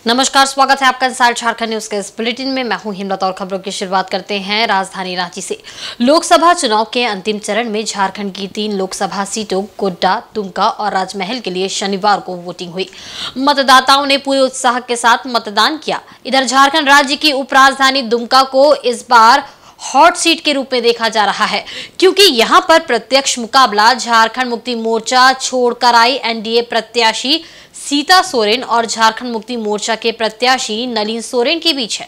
नमस्कार, स्वागत है आपका इंसाइड झारखंड न्यूज के इस बुलेटिन में। मैं हूं हिम्मत और खबरों की शुरुआत करते हैं राजधानी रांची से। लोकसभा चुनाव के अंतिम चरण में झारखंड की 3 लोकसभा सीटों गोड्डा, दुमका और राजमहल के लिए शनिवार को वोटिंग हुई। मतदाताओं ने पूरे उत्साह के साथ मतदान किया। इधर झारखंड राज्य की उपराजधानी दुमका को इस बार हॉट सीट के रूप में देखा जा रहा है, क्योंकि यहां पर प्रत्यक्ष मुकाबला झारखंड मुक्ति मोर्चा छोड़कर आई एनडीए प्रत्याशी सीता सोरेन और झारखंड मुक्ति मोर्चा के प्रत्याशी नलिन सोरेन के बीच है।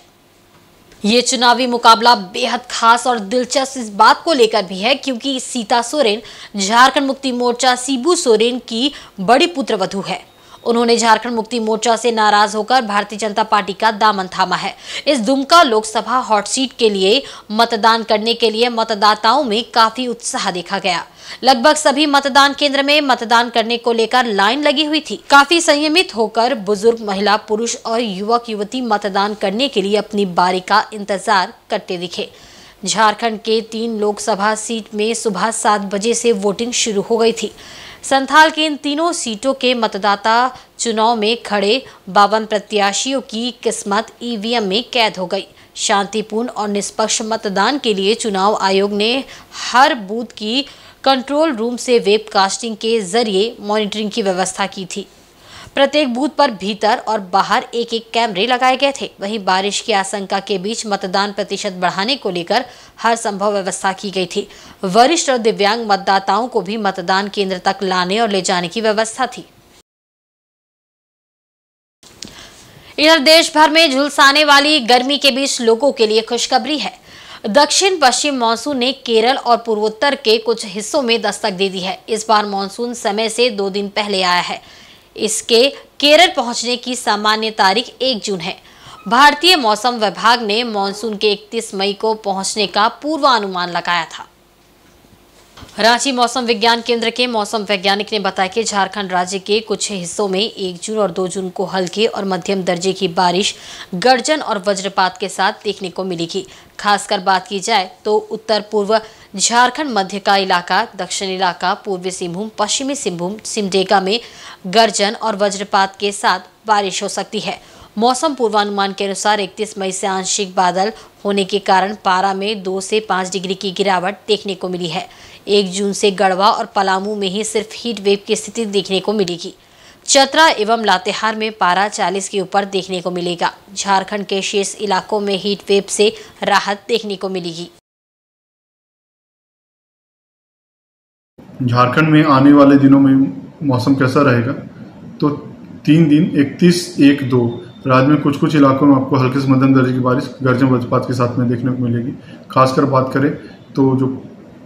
ये चुनावी मुकाबला बेहद खास और दिलचस्प इस बात को लेकर भी है क्योंकि सीता सोरेन झारखंड मुक्ति मोर्चा शिबू सोरेन की बड़ी पुत्रवधू है। उन्होंने झारखंड मुक्ति मोर्चा से नाराज होकर भारतीय जनता पार्टी का दामन थामा है। इस दुमका लोकसभा हॉट सीट के लिए मतदान करने के लिए मतदाताओं में काफी उत्साह देखा गया। लगभग सभी मतदान केंद्र में मतदान करने को लेकर लाइन लगी हुई थी। काफी संयमित होकर बुजुर्ग, महिला, पुरुष और युवक युवती मतदान करने के लिए अपनी बारी का इंतजार करते दिखे। झारखंड के 3 लोकसभा सीट में सुबह 7 बजे से वोटिंग शुरू हो गई थी। संथाल के इन तीनों सीटों के मतदाता चुनाव में खड़े 52 प्रत्याशियों की किस्मत ईवीएम में कैद हो गई। शांतिपूर्ण और निष्पक्ष मतदान के लिए चुनाव आयोग ने हर बूथ की कंट्रोल रूम से वेबकास्टिंग के जरिए मॉनिटरिंग की व्यवस्था की थी। प्रत्येक बूथ पर भीतर और बाहर एक कैमरे लगाए गए थे। वहीं बारिश की आशंका के बीच मतदान प्रतिशत बढ़ाने को लेकर हर संभव व्यवस्था की गई थी। वरिष्ठ और दिव्यांग मतदाताओं को भी मतदान केंद्र तक लाने और ले जाने की व्यवस्था थी। इधर देश भर में झुलसाने वाली गर्मी के बीच लोगों के लिए खुशखबरी है। दक्षिण पश्चिम मानसून ने केरल और पूर्वोत्तर के कुछ हिस्सों में दस्तक दे दी है। इस बार मानसून समय से 2 दिन पहले आया है। इसके केरल पहुंचने की सामान्य तारीख 1 जून है। भारतीय मौसम विभाग ने मानसून के 31 मई को पहुंचने का पूर्वानुमान लगाया था। रांची मौसम विज्ञान केंद्र के मौसम वैज्ञानिक ने बताया कि झारखंड राज्य के कुछ हिस्सों में 1 जून और 2 जून को हल्के और मध्यम दर्जे की बारिश, गर्जन और वज्रपात के साथ देखने को मिलेगी। खासकर बात की जाए तो उत्तर पूर्व झारखंड, मध्य का इलाका, दक्षिण इलाका, पूर्वी सिंहभूम, पश्चिमी सिंहभूम, सिमडेगा में गर्जन और वज्रपात के साथ बारिश हो सकती है। मौसम पूर्वानुमान के अनुसार 31 मई से आंशिक बादल होने के कारण पारा में 2 से 5 डिग्री की गिरावट देखने को मिली है। 1 जून से गढ़वा और पलामू में ही सिर्फ हीट वेव की स्थिति देखने को मिलेगी। चतरा एवं लातेहार में पारा 40 के ऊपर देखने को मिलेगा। झारखंड के शेष इलाकों में हीट वेव से राहत देखने को मिलेगी। झारखंड में आने वाले दिनों में मौसम कैसा रहेगा? तो 3 दिन 31, 1, 2 राज्य में कुछ इलाकों में आपको हल्के से मध्यम दर्जे की बारिश, गर्जन वज्रपात के साथ में देखने को मिलेगी। खासकर बात करें तो जो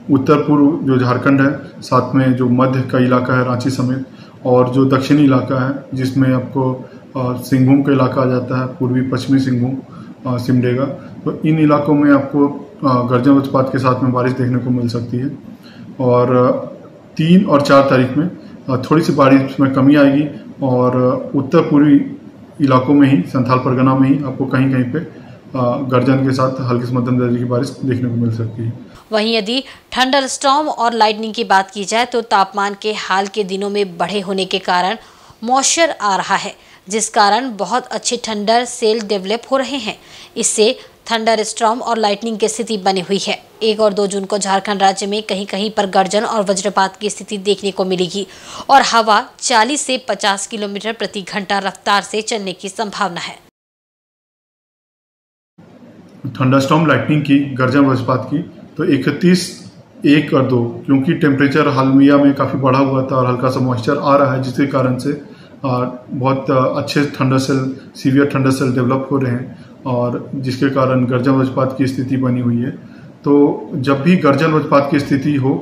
उत्तर पूर्व जो झारखंड है, साथ में जो मध्य का इलाका है रांची समेत, और जो दक्षिणी इलाका है जिसमें आपको सिंहभूम का इलाका आ जाता है, पूर्वी पश्चिमी सिंहभूम, सिमडेगा, तो इन इलाकों में आपको गर्जन वज्रपात के साथ में बारिश देखने को मिल सकती है। और 3 और 4 तारीख में थोड़ी सी बारिश में कमी आएगी और उत्तर पूर्वी इलाकों में ही, संथाल परगना में ही आपको कहीं कहीं पे गर्जन के साथ हल्की से मध्यम दर्जे की बारिश देखने को मिल सकती है। वहीं यदि थंडर स्टॉर्म और लाइटनिंग की बात की जाए तो तापमान के हाल के दिनों में बढ़े होने के कारण मॉइस्चर आ रहा है, जिस कारण बहुत अच्छे थंडर सेल डेवलप हो रहे हैं। इससे थंडर स्टॉर्म और लाइटनिंग की स्थिति बनी हुई है। 1 और 2 जून को झारखंड राज्य में कहीं कहीं पर गर्जन और वज्रपात की स्थिति देखने को मिलेगी और हवा 40 से 50 किलोमीटर प्रति घंटा रफ्तार से चलने की संभावना है। थंडरस्टॉर्म, लाइटनिंग की, गर्जन वज्रपात की तो 31, 1 और 2, क्योंकि टेम्परेचर हालमिया में काफ़ी बढ़ा हुआ था और हल्का सा मॉइस्चर आ रहा है, जिसके कारण से बहुत अच्छे thunder cell, severe thunder cell develop हो रहे हैं और जिसके कारण गर्जन वज्रपात की स्थिति बनी हुई है। तो जब भी गर्जन वज्रपात की स्थिति हो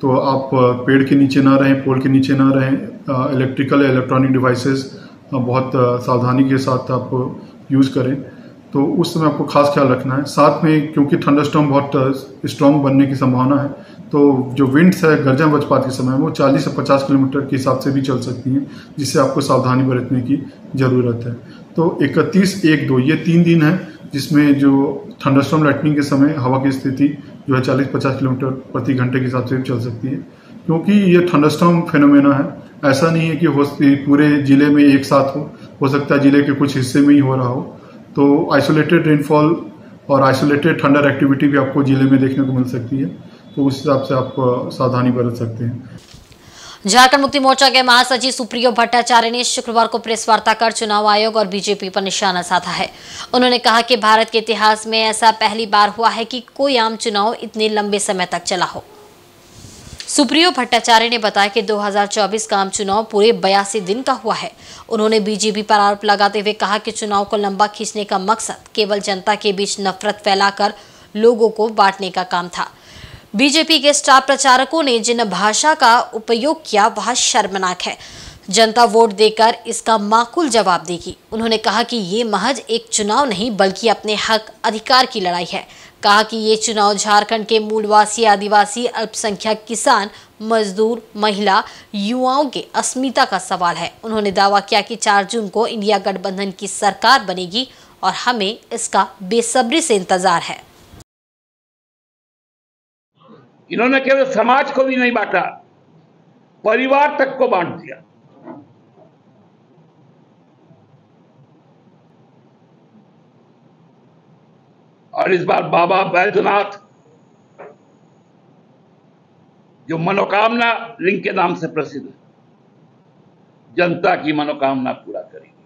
तो आप पेड़ के नीचे ना रहें, पोल के नीचे ना रहें, इलेक्ट्रिकल या इलेक्ट्रॉनिक डिवाइसेस बहुत सावधानी के साथ आप यूज़ करें। तो उस समय आपको खास ख्याल रखना है। साथ में क्योंकि थंडरस्टॉर्म बहुत स्ट्रॉन्ग बनने की संभावना है, तो जो विंड्स है गर्जन वज्रपात के समय वो 40 से 50 किलोमीटर के हिसाब से भी चल सकती हैं, जिससे आपको सावधानी बरतने की ज़रूरत है। तो 31, 1, 2 ये 3 दिन है जिसमें जो थंडरस्टॉर्म, लाइटनिंग के समय हवा की स्थिति जो है 40-50 किलोमीटर प्रति घंटे के हिसाब से भी चल सकती है। क्योंकि ये थंडरस्टॉर्म फेनोमेना है, ऐसा नहीं है कि पूरे जिले में एक साथ हो, हो सकता है जिले के कुछ हिस्से में ही हो रहा हो। तो आइसोलेटेड रेनफॉल और आइसोलेटेड थंडर एक्टिविटी भी आपको जिले में देखने को मिल सकती है, तो उस हिसाब से आप सावधानी बरत सकते हैं। झारखंड मुक्ति मोर्चा के महासचिव सुप्रियो भट्टाचार्य ने शुक्रवार को प्रेस वार्ता कर चुनाव आयोग और बीजेपी पर निशाना साधा है। उन्होंने कहा कि भारत के इतिहास में ऐसा पहली बार हुआ है कि कोई आम चुनाव इतने लंबे समय तक चला हो। सुप्रियो भट्टाचार्य ने बताया कि 2024 का आम चुनाव पूरे 82 दिन का हुआ है। उन्होंने बीजेपी पर आरोप लगाते हुए कहा कि चुनाव को लंबा खींचने का मकसद केवल जनता के बीच नफरत फैलाकर लोगों को बांटने का काम था। बीजेपी के स्टार प्रचारकों ने जिन भाषा का उपयोग किया वह शर्मनाक है। जनता वोट देकर इसका माकूल जवाब देगी। उन्होंने कहा कि ये महज एक चुनाव नहीं बल्कि अपने हक अधिकार की लड़ाई है। कहा कि ये चुनाव झारखंड के मूलवासी, आदिवासी, अल्पसंख्यक, किसान, मजदूर, महिला, युवाओं के अस्मिता का सवाल है। उन्होंने दावा किया कि 4 जून को इंडिया गठबंधन की सरकार बनेगी और हमें इसका बेसब्री से इंतजार है। इन्होंने केवल समाज को भी नहीं बांटा, परिवार तक को बांट दिया। और इस बार बाबा बैद्यनाथ, जो मनोकामना लिंग के नाम से प्रसिद्ध है, जनता की मनोकामना पूरा करेंगे।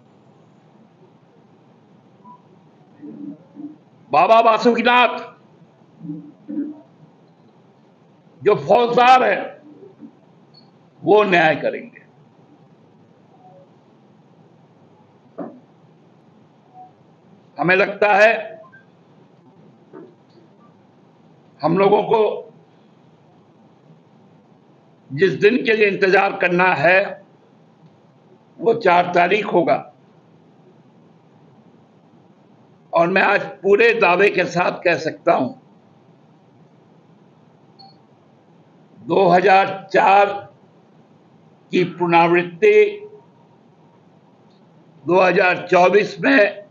बाबा बासुकीनाथ, जो फौजदार है, वो न्याय करेंगे। हमें लगता है हम लोगों को जिस दिन के लिए इंतजार करना है वो 4 तारीख होगा। और मैं आज पूरे दावे के साथ कह सकता हूं 2004 की पुनरावृत्ति 2024 में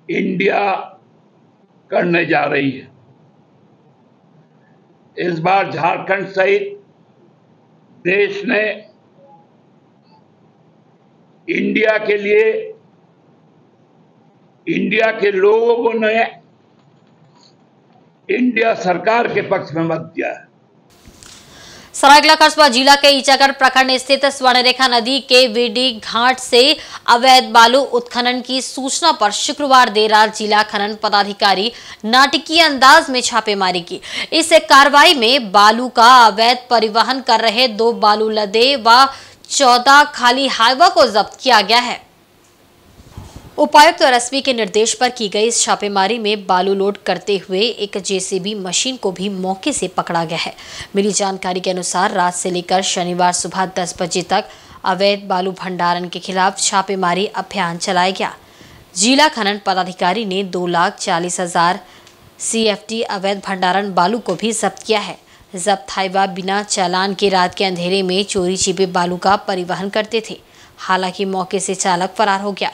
इंडिया करने जा रही है। इस बार झारखंड सहित देश ने इंडिया के लिए, इंडिया के लोगों ने इंडिया सरकार के पक्ष में मत दिया है। सरायकेला कस्बा जिला के ईचागढ़ प्रखंड स्थित स्वर्णरेखा नदी के वीडी घाट से अवैध बालू उत्खनन की सूचना पर शुक्रवार देर रात जिला खनन पदाधिकारी नाटकीय अंदाज में छापेमारी की। इस कार्रवाई में बालू का अवैध परिवहन कर रहे 2 बालू लदे व 14 खाली हाईवा को जब्त किया गया है। उपायुक्त और एसपी के निर्देश पर की गई इस छापेमारी में बालू लोड करते हुए एक जेसीबी मशीन को भी मौके से पकड़ा गया है। मिली जानकारी के अनुसार रात से लेकर शनिवार सुबह 10 बजे तक अवैध बालू भंडारण के खिलाफ छापेमारी अभियान चलाया गया। जिला खनन पदाधिकारी ने 2,40,000 CFT अवैध भंडारण बालू को भी जब्त किया है। जब्त हाईवा बिना चालान के रात के अंधेरे में चोरी छिपे बालू का परिवहन करते थे। हालांकि मौके से चालक फरार हो गया।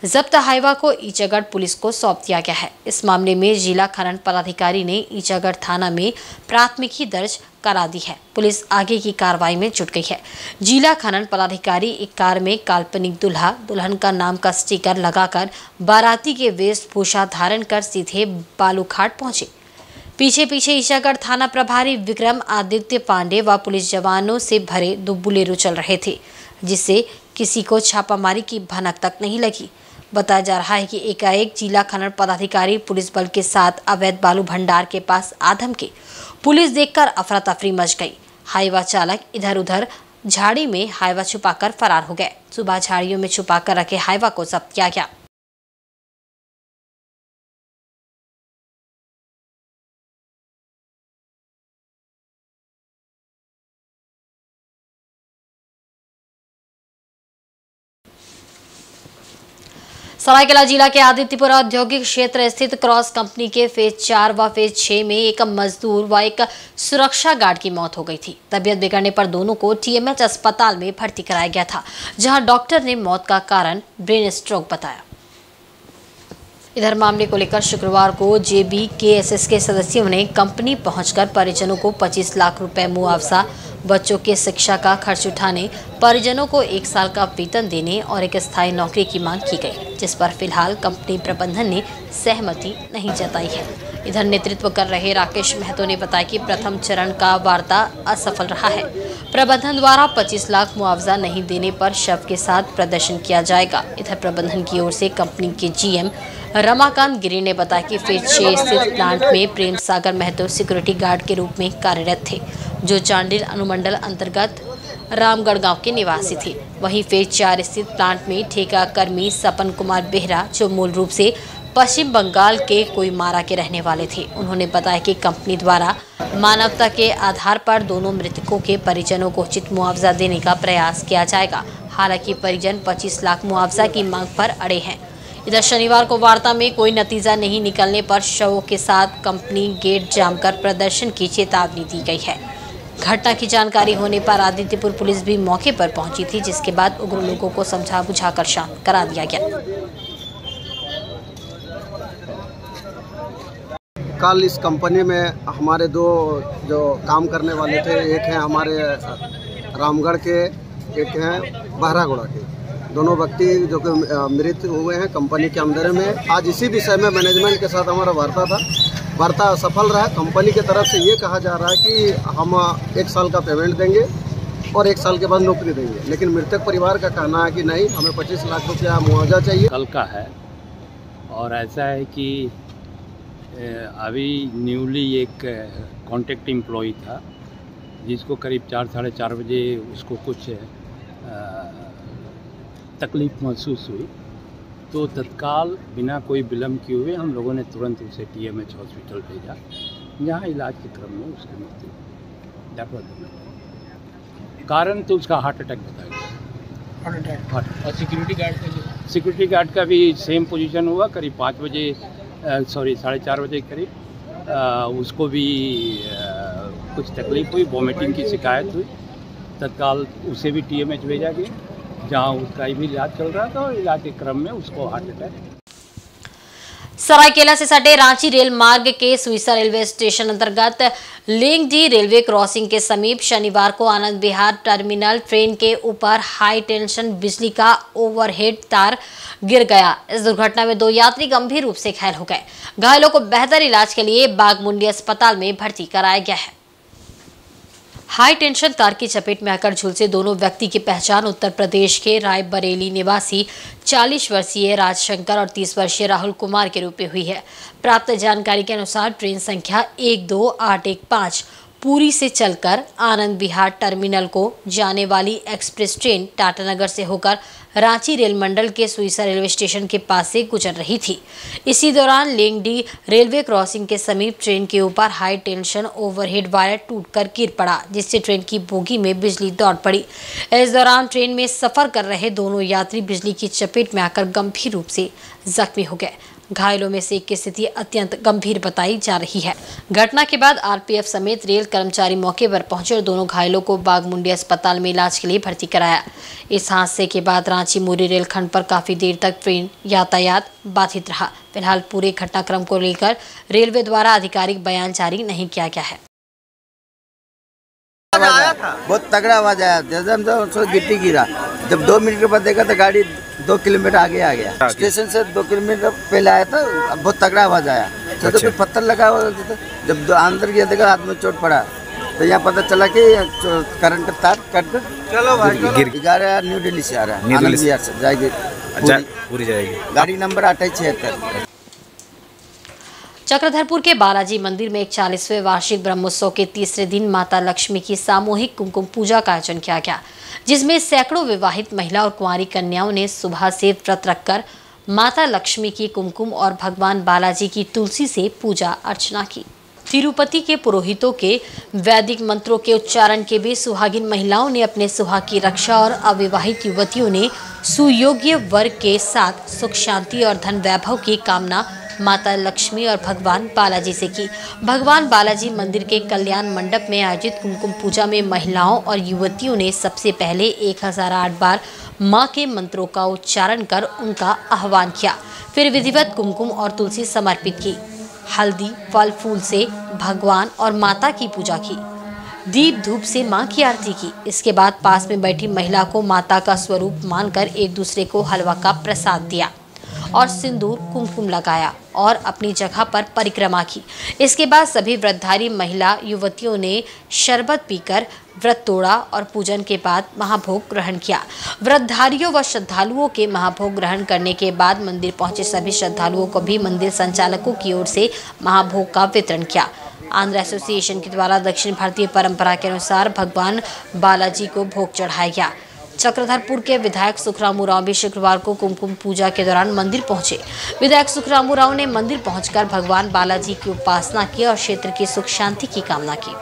जब्त हाईवा को ईचागढ़ पुलिस को सौंप दिया गया है। इस मामले में जिला खनन पदाधिकारी ने ईचागढ़ थाना में प्राथमिकी दर्ज करा दी है। पुलिस आगे की कार्रवाई में जुट गई है। जिला खनन पदाधिकारी एक कार में काल्पनिक दूल्हा दुल्हन का नाम का स्टिकर लगाकर बाराती के वेशभूषा धारण कर सीधे बालूघाट पहुंचे। पीछे पीछे ईचागढ़ थाना प्रभारी विक्रम आदित्य पांडे व पुलिस जवानों से भरे 2 बुलेरो चल रहे थे, जिससे किसी को छापामारी की भनक तक नहीं लगी। बताया जा रहा है कि एकाएक जिला खनन पदाधिकारी पुलिस बल के साथ अवैध बालू भंडार के पास आधम के पुलिस देखकर अफरा तफरी मच गई। हाईवा चालक इधर उधर झाड़ी में हाईवा छुपाकर फरार हो गए। सुबह झाड़ियों में छुपाकर रखे हाईवा को जब्त किया गया। सरायकेला जिला के आदित्यपुर औद्योगिक क्षेत्र स्थित क्रॉस कंपनी के फेज 4 व फेज 6 में एक मजदूर व एक सुरक्षा गार्ड की मौत हो गई थी। तबियत बिगड़ने पर दोनों को TMH अस्पताल में भर्ती कराया गया था, जहां डॉक्टर ने मौत का कारण ब्रेन स्ट्रोक बताया। इधर मामले को लेकर शुक्रवार को JBKSS के सदस्यों ने कंपनी पहुंचकर परिजनों को 25 लाख रुपए मुआवजा बच्चों के शिक्षा का खर्च उठाने, परिजनों को 1 साल का वेतन देने और एक स्थायी नौकरी की मांग की गई, जिस पर फिलहाल कंपनी प्रबंधन ने सहमति नहीं जताई है। इधर नेतृत्व कर रहे राकेश महतो ने बताया कि प्रथम चरण का वार्ता असफल रहा है। प्रबंधन द्वारा 25 लाख मुआवजा नहीं देने पर शव के साथ प्रदर्शन किया जाएगा। इधर प्रबंधन की ओर से कंपनी के जीएम रमाकांत गिरी ने बताया कि फेज 6 स्थित प्लांट में प्रेम सागर महतो सिक्योरिटी गार्ड के रूप में कार्यरत थे, जो चांडिल अनुमंडल अंतर्गत रामगढ़ गांव के निवासी थे। वहीं फेज 4 स्थित प्लांट में ठेका कर्मी सपन कुमार बेहरा, जो मूल रूप से पश्चिम बंगाल के कोईमारा के रहने वाले थे। उन्होंने बताया कि कंपनी द्वारा मानवता के आधार पर दोनों मृतकों के परिजनों को उचित मुआवजा देने का प्रयास किया जाएगा। हालांकि परिजन 25 लाख मुआवजा की मांग पर अड़े हैं। इधर शनिवार को वार्ता में कोई नतीजा नहीं निकलने पर शवों के साथ कंपनी गेट जाम कर प्रदर्शन की चेतावनी दी गई है। घटना की जानकारी होने पर आदित्यपुर पुलिस भी मौके पर पहुंची थी, जिसके बाद उग्र लोगों को समझा बुझाकर शांत करा दिया गया। कल इस कंपनी में हमारे 2 जो काम करने वाले थे, एक हैं हमारे रामगढ़ के, एक हैं बहरागोड़ा के। दोनों व्यक्ति जो कि मृत हुए हैं कंपनी के अंदर में। आज इसी विषय में मैनेजमेंट के साथ हमारा वार्ता था। वार्ता सफल रहा। कंपनी की तरफ से ये कहा जा रहा है कि हम 1 साल का पेमेंट देंगे और 1 साल के बाद नौकरी देंगे, लेकिन मृतक परिवार का कहना है कि नहीं, हमें 25 लाख रुपया मुआवजा चाहिए। कल का है और ऐसा है कि अभी न्यूली एक कॉन्ट्रैक्ट एम्प्लॉई था, जिसको करीब 4 साढ़े 4 बजे उसको कुछ तकलीफ़ महसूस हुई, तो तत्काल बिना कोई विलम्ब किए हुए हम लोगों ने तुरंत उसे TMH हॉस्पिटल भेजा, जहाँ इलाज के क्रम में उसकी मृत्यु। कारण तो उसका हार्ट अटैक बताया गया। और सिक्योरिटी गार्ड का भी सेम पोजीशन हुआ, करीब 5 बजे साढ़े 4 बजे करीब उसको भी कुछ तकलीफ हुई, वॉमिटिंग की शिकायत हुई। तत्काल उसे भी TMH भेजा गया, जहाँ उसका भी इलाज चल रहा था और इलाज के क्रम में उसको हार्ट अटैक। सरायकेला से सटे रांची रेल मार्ग के सुईसा रेलवे स्टेशन अंतर्गत लेंगडी रेलवे क्रॉसिंग के समीप शनिवार को आनंद विहार टर्मिनल ट्रेन के ऊपर हाई टेंशन बिजली का ओवरहेड तार गिर गया। इस दुर्घटना में 2 यात्री गंभीर रूप से घायल हो गए। घायलों को बेहतर इलाज के लिए बागमुंडी अस्पताल में भर्ती कराया गया है। हाई टेंशन तार की चपेट में आकर झुलसे दोनों व्यक्ति की पहचान उत्तर प्रदेश के रायबरेली निवासी 40 वर्षीय राजशंकर और 30 वर्षीय राहुल कुमार के रूप में हुई है। प्राप्त जानकारी के अनुसार ट्रेन संख्या 12815 पुरी से चलकर आनंद विहार टर्मिनल को जाने वाली एक्सप्रेस ट्रेन टाटानगर से होकर रांची रेल मंडल के सुईसा रेलवे स्टेशन के पास से गुजर रही थी। इसी दौरान लेंगडी रेलवे क्रॉसिंग के समीप ट्रेन के ऊपर हाई टेंशन ओवरहेड वायर टूटकर गिर पड़ा, जिससे ट्रेन की बोगी में बिजली दौड़ पड़ी। इस दौरान ट्रेन में सफर कर रहे दोनों यात्री बिजली की चपेट में आकर गंभीर रूप से जख्मी हो गए। घायलों में से एक की स्थिति अत्यंत गंभीर बताई जा रही है। घटना के बाद आरपीएफ समेत रेल कर्मचारी मौके पर पहुंचे और दोनों घायलों को बागमुंडी अस्पताल में इलाज के लिए भर्ती कराया। इस हादसे के बाद रांची मुरी रेलखंड पर काफी देर तक ट्रेन यातायात बाधित रहा। फिलहाल पूरे घटनाक्रम को लेकर रेलवे द्वारा आधिकारिक बयान जारी नहीं किया गया है। बहुत तगड़ा आवाज आया, जैसे गिट्टी गिरा। जब 2 मिनट के बाद देखा तो गाड़ी 2 किलोमीटर आगे आ गया। स्टेशन से 2 किलोमीटर पहले आया था, बहुत तगड़ा आवाज आया। तो कुछ पत्थर लगा हुआ था। जब अंदर गया देखा हाथ में चोट पड़ा, तो यहाँ पता चला कि करंट का तार कट कर जा रहा है। न्यू दिल्ली से आ रहा है, आनंद विहार से जाएगी, पूरी जाएगी। गाड़ी नंबर 2876। चक्रधरपुर के बालाजी मंदिर में 41वें वार्षिक ब्रह्मोत्सव के तीसरे दिन माता लक्ष्मी की सामूहिक कुमकुम पूजा का आयोजन किया गया, जिसमें सैकड़ों विवाहित महिला और कुंवारी कन्याओं ने सुबह से व्रत रखकर माता लक्ष्मी की कुमकुम और भगवान बालाजी की तुलसी से पूजा अर्चना की। तिरुपति के पुरोहितों के वैदिक मंत्रों के उच्चारण के बीच सुहागिन महिलाओं ने अपने सुहाग की रक्षा और अविवाहित युवतियों ने सुयोग्य वर के साथ सुख शांति और धन वैभव की कामना माता लक्ष्मी और भगवान बालाजी से की। भगवान बालाजी मंदिर के कल्याण मंडप में आयोजित कुमकुम पूजा में महिलाओं और युवतियों ने सबसे पहले 1008 बार मां के मंत्रों का उच्चारण कर उनका आह्वान किया। फिर विधिवत कुमकुम और तुलसी समर्पित की। हल्दी फल फूल से भगवान और माता की पूजा की। दीप धूप से मां की आरती की। इसके बाद पास में बैठी महिला को माता का स्वरूप मानकर एक दूसरे को हलवा का प्रसाद दिया और सिंदूर कुमकुम लगाया और अपनी जगह पर परिक्रमा की। इसके बाद सभी व्रतधारी महिला युवतियों ने शरबत पीकर व्रत तोड़ा और पूजन के बाद महाभोग ग्रहण किया। व्रतधारियों व श्रद्धालुओं के महाभोग ग्रहण करने के बाद मंदिर पहुंचे सभी श्रद्धालुओं को भी मंदिर संचालकों की ओर से महाभोग का वितरण किया। आंध्र एसोसिएशन के द्वारा दक्षिण भारतीय परंपरा के अनुसार भगवान बालाजी को भोग चढ़ाया गया। चक्रधरपुर के विधायक सुखरामू राव भी शुक्रवार को कुमकुम पूजा के दौरान मंदिर पहुंचे। विधायक सुखरामू राव ने मंदिर पहुंचकर भगवान बालाजी की उपासना की और क्षेत्र की सुख शांति की कामना की।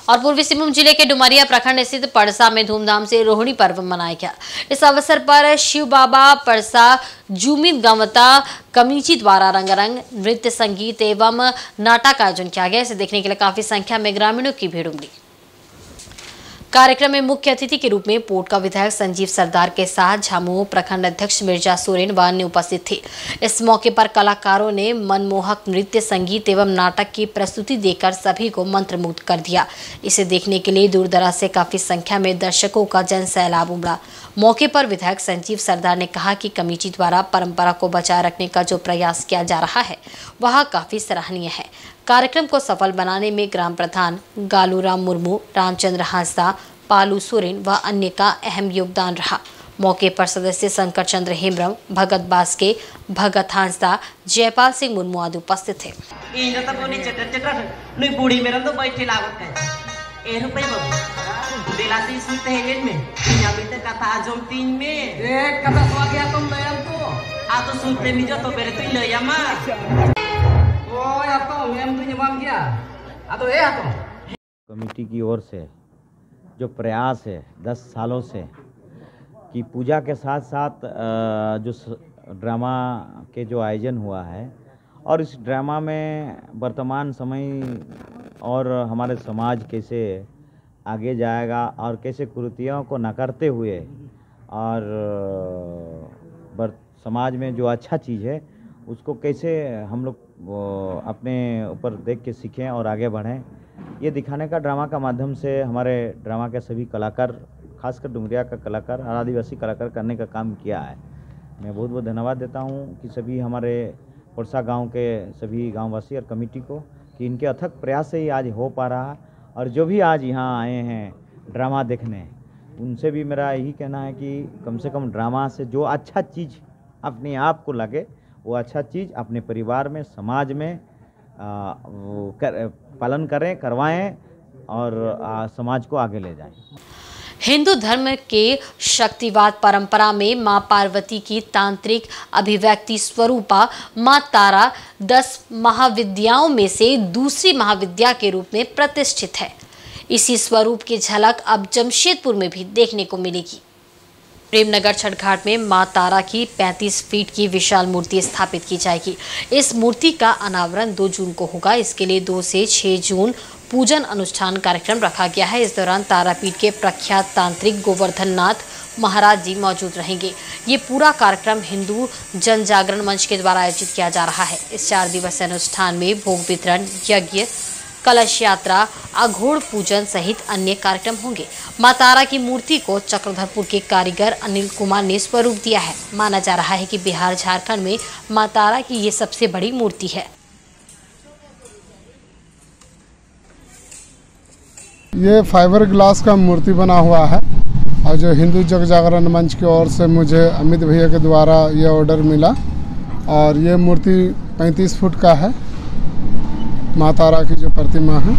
और पूर्वी सिंहभूम जिले के डुमरिया प्रखंड स्थित पड़सा में धूमधाम से रोहिणी पर्व मनाया गया। इस अवसर पर शिव बाबा पड़सा जूमित गवता कमीची द्वारा रंगारंग नृत्य संगीत एवं नाटक का आयोजन किया गया। इसे देखने के लिए काफी संख्या में ग्रामीणों की भीड़ उमड़ी। कार्यक्रम में मुख्य अतिथि के रूप में पोट का विधायक संजीव सरदार के साथ झामुमो प्रखंड अध्यक्ष मिर्जा सोरेन व अन्य उपस्थित थे। इस मौके पर कलाकारों ने मनमोहक नृत्य संगीत एवं नाटक की प्रस्तुति देकर सभी को मंत्रमुग्ध कर दिया। इसे देखने के लिए दूर दराज से काफी संख्या में दर्शकों का जन सैलाब उमड़ा। मौके पर विधायक संजीव सरदार ने कहा कि कमेटी द्वारा परंपरा को बचाए रखने का जो प्रयास किया जा रहा है वह काफी सराहनीय है। कार्यक्रम को सफल बनाने में ग्राम प्रधान गालूराम मुर्मू, रामचंद्र हांसदा, पालू सोरेन व अन्य का अहम योगदान रहा। मौके पर सदस्य शंकर चंद्र हेम्ब्रम, भगत बास्के, भगत हांसदा, जयपाल सिंह मुर्मू आदि उपस्थित थे। कमेटी की ओर से जो प्रयास है 10 सालों से कि पूजा के साथ साथ जो ड्रामा के जो आयोजन हुआ है और इस ड्रामा में वर्तमान समय और हमारे समाज कैसे आगे जाएगा और कैसे कुरीतियों को नकारते हुए और समाज में जो अच्छा चीज़ है उसको कैसे हम लोग अपने ऊपर देख के सीखें और आगे बढ़ें, ये दिखाने का ड्रामा का माध्यम से हमारे ड्रामा के सभी कलाकार, खासकर डुमरिया का कलाकार और आदिवासी कलाकार करने का काम किया है। मैं बहुत बहुत धन्यवाद देता हूँ कि सभी हमारे पड़सा गांव के सभी गांववासी और कमेटी को कि इनके अथक प्रयास से ही आज हो पा रहा। और जो भी आज यहाँ आए हैं ड्रामा देखने, उनसे भी मेरा यही कहना है कि कम से कम ड्रामा से जो अच्छा चीज़ अपने आप को लगे वो अच्छा चीज़ अपने परिवार में, समाज में पालन करें, करवाएं और समाज को आगे ले जाएं। हिंदू धर्म के शक्तिवाद परंपरा में मां पार्वती की तांत्रिक अभिव्यक्ति स्वरूपा मां तारा 10 महाविद्याओं में से दूसरी महाविद्या के रूप में प्रतिष्ठित है। इसी स्वरूप की झलक अब जमशेदपुर में भी देखने को मिलेगी। प्रेमनगर छठघाट में मां तारा की 35 फीट की विशाल मूर्ति स्थापित की जाएगी। इस मूर्ति का अनावरण 2 जून को होगा। इसके लिए 2 से 6 जून पूजन अनुष्ठान कार्यक्रम रखा गया है। इस दौरान तारापीठ के प्रख्यात तांत्रिक गोवर्धन नाथ महाराज जी मौजूद रहेंगे। ये पूरा कार्यक्रम हिंदू जन जागरण मंच के द्वारा आयोजित किया जा रहा है। इस 4 दिवसीय अनुष्ठान में भोग वितरण, यज्ञ, कलश यात्रा, अघोड़ पूजन सहित अन्य कार्यक्रम होंगे। मां तारा की मूर्ति को चक्रधरपुर के कारीगर अनिल कुमार ने स्वरूप दिया है। माना जा रहा है कि बिहार झारखंड में मां तारा की ये सबसे बड़ी मूर्ति है। ये फाइबर ग्लास का मूर्ति बना हुआ है और जो हिंदू जग जागरण मंच की ओर से मुझे अमित भैया के द्वारा ये ऑर्डर मिला और ये मूर्ति 35 फुट का है। माँ तारा की जो प्रतिमा है।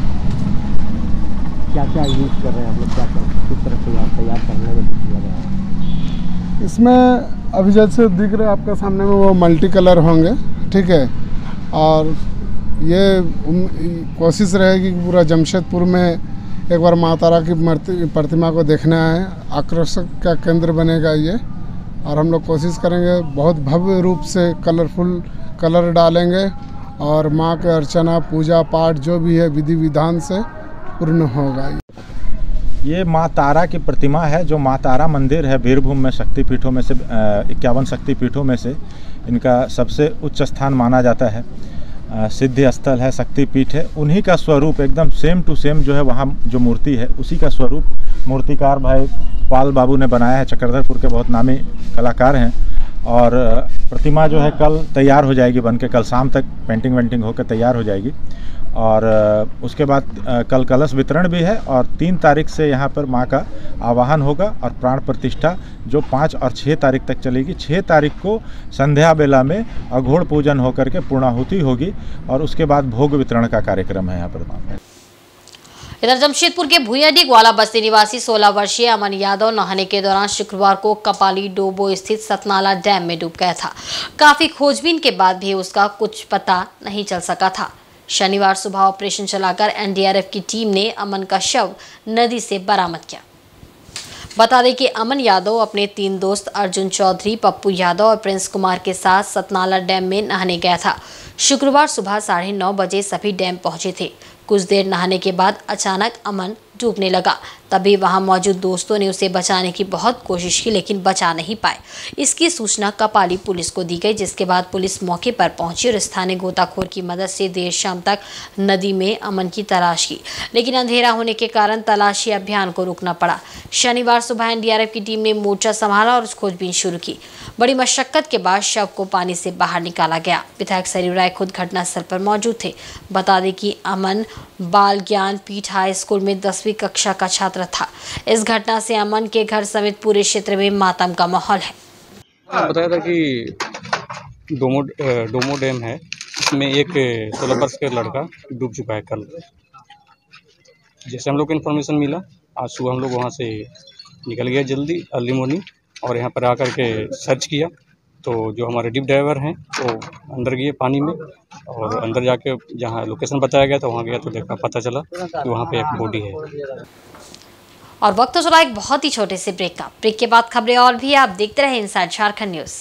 क्या क्या यूज़ कर रहे हैं आप लोग, क्या किस तरह से तैयार करने में लगा है? इसमें अभी जैसे दिख रहे हैं आपके सामने में वो मल्टी कलर होंगे, ठीक है। और ये कोशिश रहेगी कि पूरा जमशेदपुर में एक बार माँ तारा की प्रतिमा को देखने आए। आकर्षक का केंद्र बनेगा ये, और हम लोग कोशिश करेंगे बहुत भव्य रूप से कलरफुल कलर डालेंगे और माँ के अर्चना पूजा पाठ जो भी है विधि विधान से पूर्ण होगा। ये माँ तारा की प्रतिमा है, जो माँ तारा मंदिर है बीरभूम में शक्तिपीठों में से 51 शक्तिपीठों में से इनका सबसे उच्च स्थान माना जाता है। सिद्धि स्थल है, शक्तिपीठ है। उन्हीं का स्वरूप एकदम सेम टू सेम जो है वहाँ जो मूर्ति है उसी का स्वरूप मूर्तिकार भाई पाल बाबू ने बनाया है। चक्रधरपुर के बहुत नामी कलाकार हैं और प्रतिमा जो है कल तैयार हो जाएगी बन के, कल शाम तक पेंटिंग वेंटिंग होकर तैयार हो जाएगी। और उसके बाद कल कलश वितरण भी है और 3 तारीख से यहाँ पर माँ का आवाहन होगा और प्राण प्रतिष्ठा जो 5 और 6 तारीख तक चलेगी। 6 तारीख को संध्या बेला में अघोड़ पूजन होकर के पूर्णाहुति होगी और उसके बाद भोग वितरण का कार्यक्रम है यहाँ पर। इधर जमशेदपुर के भुइयाडी ग्वाला बस्ती निवासी 16 वर्षीय अमन यादव नहाने के दौरान शुक्रवार को कपाली डोबो स्थित सतनाला डैम में डूब गया था। काफी खोजबीन के बाद भी उसका कुछ पता नहीं चल सका था। शनिवार सुबह ऑपरेशन चलाकर एनडीआरएफ की टीम ने अमन का शव नदी से बरामद किया। बता दें कि अमन यादव अपने 3 दोस्त अर्जुन चौधरी, पप्पू यादव और प्रिंस कुमार के साथ सतनाला डैम में नहाने गया था। शुक्रवार सुबह 9:30 बजे सभी डैम पहुंचे थे। कुछ देर नहाने के बाद अचानक अमन डूबने लगा। तभी वहां मौजूद दोस्तों ने उसे बचाने की बहुत कोशिश की लेकिन बचा नहीं पाए। इसकी सूचना कपाली पुलिस को दी गई, जिसके बाद पुलिस मौके पर पहुंची और स्थानीय गोताखोर की मदद से देर शाम तक नदी में अमन की तलाश की, लेकिन अंधेरा होने के कारण तलाशी अभियान को रोकना पड़ा। शनिवार सुबह एनडीआरएफ की टीम ने मोर्चा संभाला और खोजबीन शुरू की। बड़ी मशक्कत के बाद शव को पानी से बाहर निकाला गया। विधायक सरयू राय खुद घटनास्थल पर मौजूद थे। बता दें कि अमन बाल ज्ञान पीठ हाई स्कूल में 10वीं कक्षा का छात्र था। इस घटना से अमन के घर समेत पूरे क्षेत्र में मातम का माहौल है। बताया था कि डोमो डैम है, इसमें एक 16 वर्ष का लड़का डूब चुका है। कल जैसे हम लोग को इन्फॉर्मेशन मिला, आज सुबह हम लोग वहाँ से निकल गया जल्दी अर्ली मॉर्निंग और यहाँ पर आकर के सर्च किया तो जो हमारे डिप ड्राइवर हैं वो अंदर गए पानी में और अंदर जाके जहाँ लोकेशन बताया गया था वहाँ गया तो देखा पता चला कि वहाँ पे एक बॉडी है। और वक्त तो चला एक बहुत ही छोटे से ब्रेक का। ब्रेक के बाद खबरें और भी आप देखते रहे इनसाइड झारखंड न्यूज़।